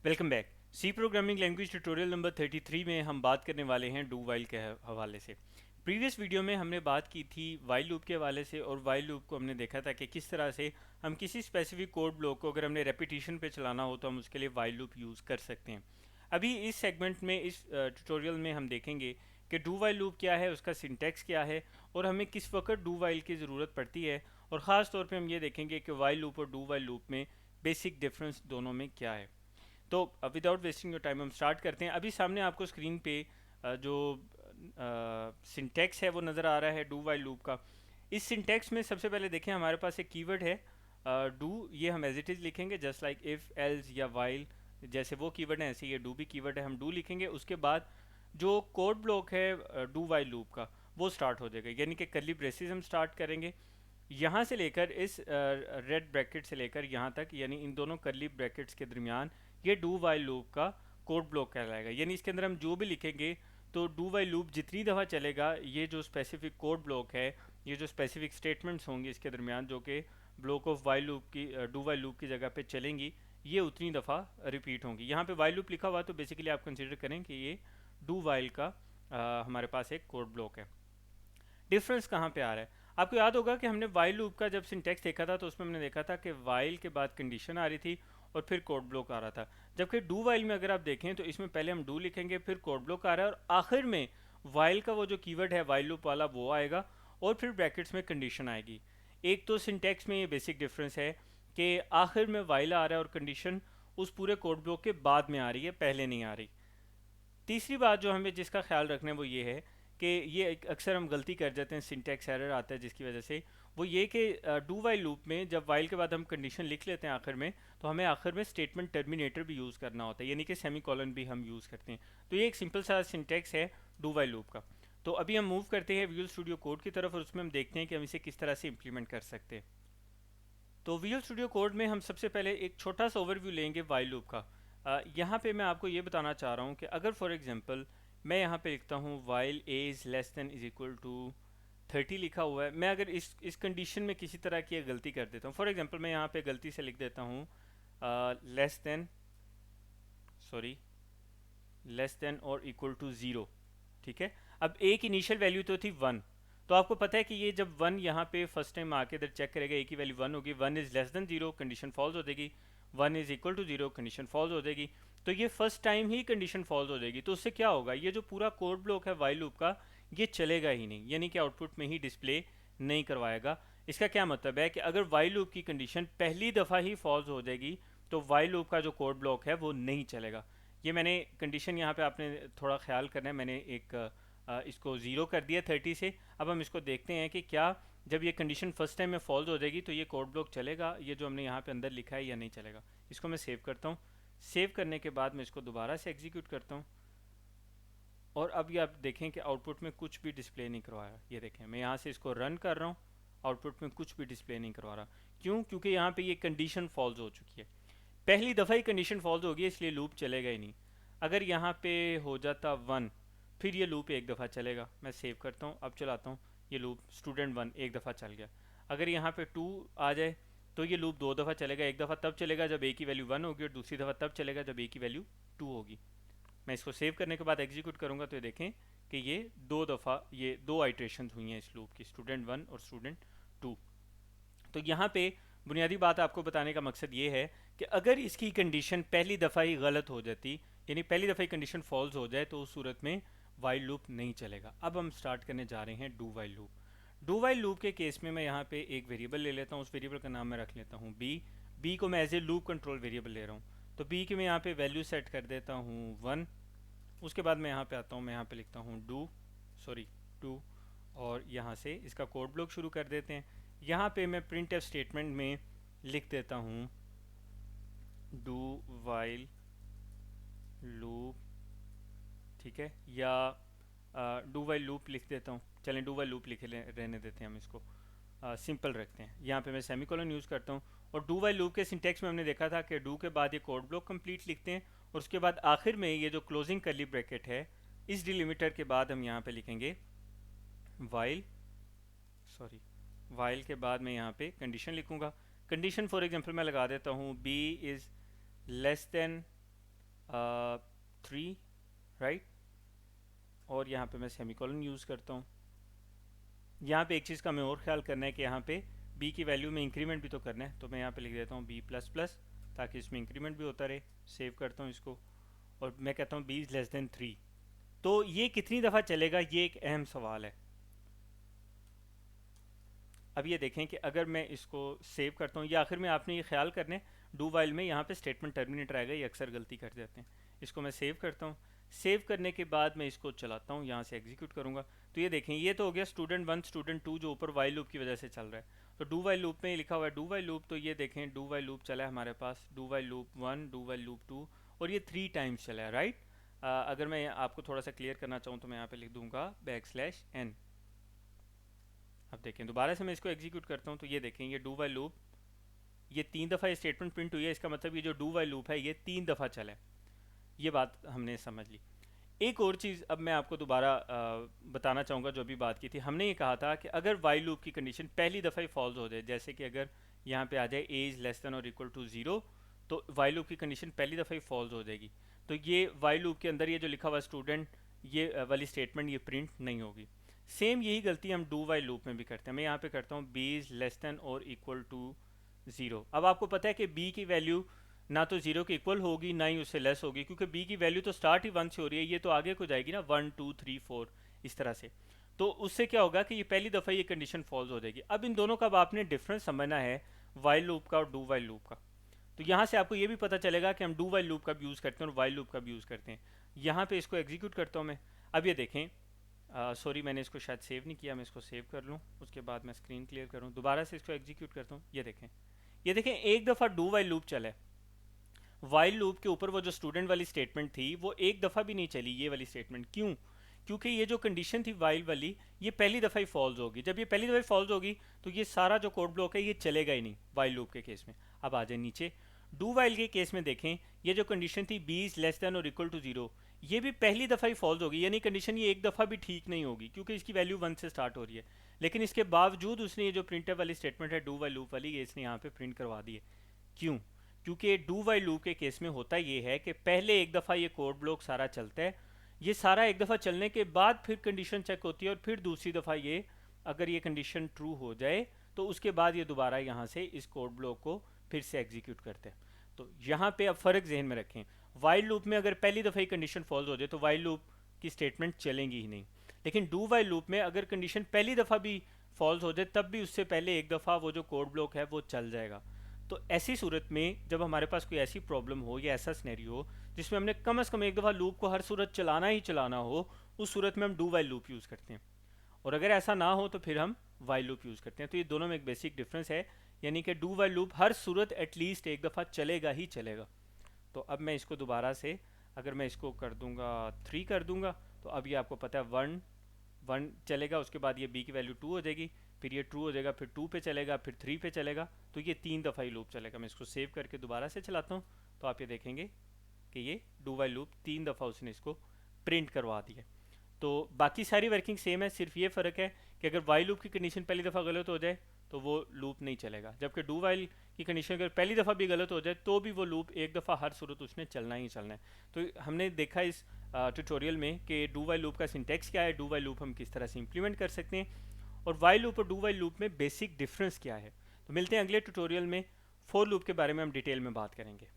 Welcome back. C programming language tutorial number 33 में हम बात करने वाले हैं डू वाइल के हवाले से। प्रीवियस वीडियो में हमने बात की थी वाइल लूप के हवाले से, और वाइल लूप को हमने देखा था कि किस तरह से हम किसी स्पेसिफिक कोड ब्लॉक को अगर हमने रेपिटेशन पे चलाना हो तो हम उसके लिए वाइल लूप यूज़ कर सकते हैं। अभी इस सेगमेंट में, इस ट्यूटोरियल में हम देखेंगे कि डू वाइल लूप क्या है, उसका सिंटैक्स क्या है, और हमें किस वक्त डू वाइल की ज़रूरत पड़ती है। और ख़ास तौर पे हम ये देखेंगे कि वाइल लूप और डू वाइल लूप में बेसिक डिफरेंस दोनों में क्या है। तो विदाउट वेस्टिंग योर टाइम हम स्टार्ट करते हैं। अभी सामने आपको स्क्रीन पे जो सिंटैक्स है वो नज़र आ रहा है डू वाइल लूप का। इस सिंटैक्स में सबसे पहले देखें, हमारे पास एक कीवर्ड है डू। ये हम एज इट इज़ लिखेंगे, जस्ट लाइक इफ़, एल्स या वाइल। जैसे वो कीवर्ड है ऐसे ये डू भी कीवर्ड है, हम डू लिखेंगे। उसके बाद जो कोड ब्लॉक है डू वाइल लूप का, वो स्टार्ट हो जाएगा, यानी कि कर्ली ब्रेसेस हम स्टार्ट करेंगे यहाँ से लेकर इस रेड ब्रैकेट से लेकर यहाँ तक, यानी इन दोनों कर्ली ब्रैकेट्स के दरमियान ये डू वाइल लूप का कोड ब्लॉक कहलाएगा। यानी इसके अंदर हम जो भी लिखेंगे तो डू वाइल लूप जितनी दफ़ा चलेगा, ये जो स्पेसिफिक कोड ब्लॉक है, ये जो स्पेसिफिक स्टेटमेंट्स होंगी इसके दरमियान जो कि ब्लॉक ऑफ वाइल लूप की, डू वाइल लूप की जगह पे चलेंगी, ये उतनी दफ़ा रिपीट होंगी। यहाँ पे वाइल लूप लिखा हुआ तो बेसिकली आप कंसिडर करें कि ये डू वाइल का हमारे पास एक कोड ब्लॉक है। डिफरेंस कहाँ पे आ रहा है? आपको याद होगा कि हमने वाइल लूप का जब सिंटेक्स देखा था तो उसमें हमने देखा था कि वाइल के बाद कंडीशन आ रही थी और फिर कोड ब्लॉक आ रहा था। जबकि डू वाइल में अगर आप देखें तो इसमें पहले हम डू लिखेंगे, फिर कोड ब्लॉक आ रहा है, और आखिर में वाइल का वो जो कीवर्ड है वाइल लूप वाला वो आएगा, और फिर ब्रैकेट्स में कंडीशन आएगी। एक तो सिंटेक्स में ये बेसिक डिफरेंस है कि आखिर में वाइल आ रहा है और कंडीशन उस पूरे कोड ब्लॉक के बाद में आ रही है, पहले नहीं आ रही। तीसरी बात जो हमें जिसका ख्याल रखना है वो ये है कि ये अक्सर हम गलती कर जाते हैं, सिंटैक्स एरर आता है जिसकी वजह से, वो ये कि डू वाइल लूप में जब वाइल के बाद हम कंडीशन लिख लेते हैं आखिर में, तो हमें आखिर में स्टेटमेंट टर्मिनेटर भी यूज़ करना होता है, यानी कि सेमी कॉलन भी हम यूज़ करते हैं। तो ये एक सिंपल सा सिंटैक्स है डू वाइल लूप का। तो अभी हम मूव करते हैं विजुअल स्टूडियो कोड की तरफ, और उसमें हम देखते हैं कि हम इसे किस तरह से इम्प्लीमेंट कर सकते हैं। तो विजुअल स्टूडियो कोड में हम सबसे पहले एक छोटा सा ओवरव्यू लेंगे वाइल लूप का। यहाँ पे मैं आपको ये बताना चाह रहा हूँ कि अगर फॉर एग्जांपल मैं यहाँ पे लिखता हूँ while A is less than is equal to 30 लिखा हुआ है, मैं अगर इस कंडीशन में किसी तरह की एक गलती कर देता हूँ, फॉर एग्जांपल मैं यहाँ पे गलती से लिख देता हूँ less than, sorry, less than और इक्वल टू ज़ीरो। ठीक है, अब ए की इनिशियल वैल्यू तो थी 1, तो आपको पता है कि ये जब 1 यहाँ पे फर्स्ट टाइम आके इधर चेक करेगा, ए की वैल्यू 1 होगी, 1 is less than zero, condition false हो जाएगी, 1 is equal to zero, condition false हो जाएगी। तो ये फर्स्ट टाइम ही कंडीशन फॉल्स हो जाएगी, तो उससे क्या होगा, ये जो पूरा कोड ब्लॉक है वाइल लूप का, ये चलेगा ही नहीं, यानी कि आउटपुट में ही डिस्प्ले नहीं करवाएगा। इसका क्या मतलब है कि अगर वाइल लूप की कंडीशन पहली दफ़ा ही फॉल्स हो जाएगी तो वाइल लूप का जो कोड ब्लॉक है वो नहीं चलेगा। ये मैंने कंडीशन यहाँ पे आपने थोड़ा ख्याल करना है, मैंने एक इसको ज़ीरो कर दिया 30 से। अब हम इसको देखते हैं कि क्या जब ये कंडीशन फर्स्ट टाइम में फॉल्स हो जाएगी तो ये कोड ब्लॉक चलेगा, ये जो हमने यहाँ पे अंदर लिखा है, या नहीं चलेगा। इसको मैं सेव करता हूँ। सेव करने के बाद मैं इसको दोबारा से एग्जीक्यूट करता हूँ, और अब ये आप देखें कि आउटपुट में कुछ भी डिस्प्ले नहीं करवाया। ये देखें, मैं यहाँ से इसको रन कर रहा हूँ, आउटपुट में कुछ भी डिस्प्ले नहीं करवा रहा। क्यों? क्योंकि यहाँ पे ये कंडीशन फॉल्स हो चुकी है, पहली दफ़ा ही कंडीशन फॉल्स होगी, इसलिए लूप चलेगा ही नहीं। अगर यहाँ पे हो जाता 1, फिर ये लूप एक दफ़ा चलेगा। मैं सेव करता हूँ, अब चलाता हूँ, ये लूप स्टूडेंट 1 एक दफ़ा चल गया। अगर यहाँ पे 2 आ जाए तो ये लूप दो दफ़ा चलेगा, एक दफ़ा तब चलेगा जब ए की वैल्यू 1 होगी, और दूसरी दफ़ा तब चलेगा जब ए की वैल्यू 2 होगी। मैं इसको सेव करने के बाद एग्जीक्यूट करूँगा तो ये देखें कि ये दो दफ़ा, ये दो आइट्रेशन हुई हैं इस लूप की, स्टूडेंट 1 और स्टूडेंट 2। तो यहाँ पे बुनियादी बात आपको बताने का मकसद ये है कि अगर इसकी कंडीशन पहली दफ़ा ही गलत हो जाती, यानी पहली दफ़ा ही कंडीशन फॉल्स हो जाए, तो उस सूरत में वाइल लूप नहीं चलेगा। अब हम स्टार्ट करने जा रहे हैं do while loop. Do while loop के केस में मैं यहाँ पे एक वेरिएबल ले लेता हूँ, उस वेरिएबल का नाम मैं रख लेता हूँ बी। बी को मैं as a loop control variable ले रहा हूँ, तो बी की मैं यहाँ पे वैल्यू सेट कर देता हूँ 1। उसके बाद मैं यहाँ पे आता हूँ, मैं यहाँ पे लिखता हूँ डू, सॉरी, टू, और यहाँ से इसका कोड ब्लॉक शुरू कर देते हैं। यहाँ पे मैं प्रिंट एफ स्टेटमेंट में लिख देता हूँ डू वाइल लूप, ठीक है, या डू वाइल लूप लिख देता हूँ। चलें डू वाइल लूप लिखे रहने देते हैं, हम इसको सिंपल रखते हैं। यहाँ पे मैं सेमीकोलन यूज़ करता हूँ, और डू वाइल लूप के सिंटेक्स में हमने देखा था कि डू के बाद ये कोड ब्लॉक कंप्लीट लिखते हैं, और उसके बाद आखिर में ये जो क्लोजिंग कर्ली ब्रैकेट है, इस डिलिमिटर के बाद हम यहाँ पे लिखेंगे वाइल, सॉरी, वाइल के बाद मैं यहाँ पे कंडीशन लिखूँगा। कंडीशन फॉर एग्जांपल मैं लगा देता हूँ B is less than 3, right, और यहाँ पे मैं सेमीकोलन यूज़ करता हूँ। यहाँ पे एक चीज़ का हमें और ख्याल करना है कि यहाँ पे b की वैल्यू में इंक्रीमेंट भी तो करना है, तो मैं यहाँ पे लिख देता हूँ b प्लस प्लस, ताकि इसमें इंक्रीमेंट भी होता रहे। सेव करता हूँ इसको और मैं कहता हूँ b इज़ लेस देन 3। तो ये कितनी दफ़ा चलेगा, ये एक अहम सवाल है। अब ये देखें कि अगर मैं इसको सेव करता हूँ, या आखिर में आपने ये ख्याल करने डू वाइल में यहाँ पे स्टेटमेंट टर्मिनेट आएगा, ये अक्सर गलती कर जाते हैं। इसको मैं सेव करता हूँ। सेव करने के बाद मैं इसको चलाता हूँ, यहाँ से एग्जीक्यूट करूँगा। तो ये देखें, ये तो हो गया स्टूडेंट 1 स्टूडेंट 2 जो ऊपर वाइल लूप की वजह से चल रहा है। तो डू वाइल लूप में लिखा हुआ है डू वाइल लूप, तो ये देखें डू वाइल लूप चला है हमारे पास, do while loop 1, do while loop 2, और ये 3 टाइम्स चला है, राइट। अगर मैं आपको थोड़ा सा क्लियर करना चाहूँ तो मैं यहाँ पे लिख दूंगा \n। अब देखें, दोबारा से मैं इसको एग्जीक्यूट करता हूँ, तो ये देखें ये डू वाइल लूप, ये 3 दफ़ा ये स्टेटमेंट प्रिंट हुई है। इसका मतलब ये जो डू वाइल लूप है ये 3 दफ़ा चला है। ये बात हमने समझ ली। एक और चीज़ अब मैं आपको दोबारा बताना चाहूँगा, जो भी बात की थी हमने, ये कहा था कि अगर वाइल लूप की कंडीशन पहली दफ़ा ही फॉल्स हो जाए, जैसे कि अगर यहाँ पे आ जाए एज लेस देन और इक्वल टू 0, तो वाइल लूप की कंडीशन पहली दफ़ा ही फॉल्स हो जाएगी। तो ये वाइल लूप के अंदर ये जो लिखा हुआ स्टूडेंट, ये वाली स्टेटमेंट ये प्रिंट नहीं होगी। सेम यही गलती हम डू वाइल लूप में भी करते हैं। मैं यहाँ पे करता हूँ b इज़ लेस देन और इक्वल टू 0। अब आपको पता है कि b की वैल्यू ना तो 0 के इक्वल होगी ना ही उससे लेस होगी, क्योंकि b की वैल्यू तो स्टार्ट ही 1 से हो रही है, ये तो आगे को जाएगी ना 1 2 3 4 इस तरह से। तो उससे क्या होगा कि ये पहली दफ़ा ये कंडीशन फॉल्स हो जाएगी। अब इन दोनों का अब आपने डिफरेंस समझना है, वाइल लूप का और डू वाइल लूप का। तो यहाँ से आपको ये भी पता चलेगा कि हम डू वाइल लूप का भी यूज़ करते हैं और वाइल लूप का भी यूज़ करते हैं। यहाँ पे इसको एग्जीक्यूट करता हूँ मैं। अब ये देखें, सॉरी मैंने इसको शायद सेव नहीं किया, मैं इसको सेव कर लूँ, उसके बाद मैं स्क्रीन क्लियर करूँ, दोबारा से इसको एग्जीक्यूट करता हूँ। ये देखें एक दफ़ा डू वाइल लूप चला है, वाइल लूप के ऊपर वो जो स्टूडेंट वाली स्टेटमेंट थी वो एक दफ़ा भी नहीं चली, ये वाली स्टेटमेंट। क्यों? क्योंकि ये जो कंडीशन थी वाइल वाली, ये पहली दफ़ा ही फॉल्स होगी। जब ये पहली दफ़ा फॉल्स होगी तो ये सारा जो कोड ब्लॉक है ये चलेगा ही नहीं वाइल लूप के केस में। अब आ जाए नीचे, डू वाइल के केस में देखें, ये जो कंडीशन थी b इज़ लेस देन और इक्वल टू 0, ये भी पहली दफ़ा ही फॉल्स होगी, यानी कंडीशन ये एक दफ़ा भी ठीक नहीं होगी, क्योंकि इसकी वैल्यू 1 से स्टार्ट हो रही है। लेकिन इसके बावजूद उसने ये जो प्रिंटफ वाली स्टेटमेंट है डू वाइल लूप वाली, ये इसने यहाँ पे प्रिंट करवा दी है। क्यों? क्योंकि डू वाइल लूप के केस में होता ये है कि पहले एक दफ़ा ये कोड ब्लॉक सारा चलता है, ये सारा एक दफ़ा चलने के बाद फिर कंडीशन चेक होती है, और फिर दूसरी दफ़ा ये अगर ये कंडीशन ट्रू हो जाए तो उसके बाद ये दोबारा यहाँ से इस कोड ब्लॉक को फिर से एग्जीक्यूट करते हैं। तो यहाँ पे अब फ़र्क जहन में रखें, वाइल लूप में अगर पहली दफ़ा ही कंडीशन फॉल्स हो जाए तो वाइल लूप की स्टेटमेंट चलेंगी ही नहीं। लेकिन डू वाइल लूप में अगर कंडीशन पहली दफ़ा भी फॉल्स हो जाए तब भी उससे पहले एक दफ़ा वो जो कोड ब्लॉक है वो चल जाएगा। तो ऐसी सूरत में जब हमारे पास कोई ऐसी प्रॉब्लम हो या ऐसा सिनेरियो हो जिसमें हमने कम से कम एक दफ़ा लूप को हर सूरत चलाना ही चलाना हो, उस सूरत में हम डू वाइल लूप यूज़ करते हैं। और अगर ऐसा ना हो तो फिर हम वाइल लूप यूज़ करते हैं। तो ये दोनों में एक बेसिक डिफरेंस है, यानी कि do while loop her Surat at least एक दफ़ा चलेगा ही चलेगा। तो अब मैं इसको दोबारा से अगर मैं इसको कर दूंगा 3 कर दूंगा, तो अब ये आपको पता है 1 1 चलेगा, उसके बाद ये b की वैल्यू 2 हो जाएगी, फिर ये ट्रू हो जाएगा, फिर 2 पे चलेगा, फिर 3 पे चलेगा। तो ये 3 दफ़ा ही लूप चलेगा। मैं इसको सेव करके दोबारा से चलाता हूँ तो आप ये देखेंगे कि ये डू वाइल लूप 3 दफ़ा उसने इसको प्रिंट करवा दिया। तो बाकी सारी वर्किंग सेम है, सिर्फ ये फ़र्क है कि अगर वाइल लूप की कंडीशन पहली दफ़ा गलत हो जाए तो वो लूप नहीं चलेगा, जबकि डू वाइल की कंडीशन अगर पहली दफ़ा भी गलत हो जाए तो भी वो लूप एक दफ़ा हर सूरत उसने चलना ही चलना है। तो हमने देखा इस ट्यूटोरियल में कि डू वाइल लूप का सिंटेक्स क्या है, डू वाइल लूप हम किस तरह से इम्प्लीमेंट कर सकते हैं, और वाइल लूप और डू वाइल लूप में बेसिक डिफरेंस क्या है। तो मिलते हैं अगले ट्यूटोरियल में, फॉर लूप के बारे में हम डिटेल में बात करेंगे।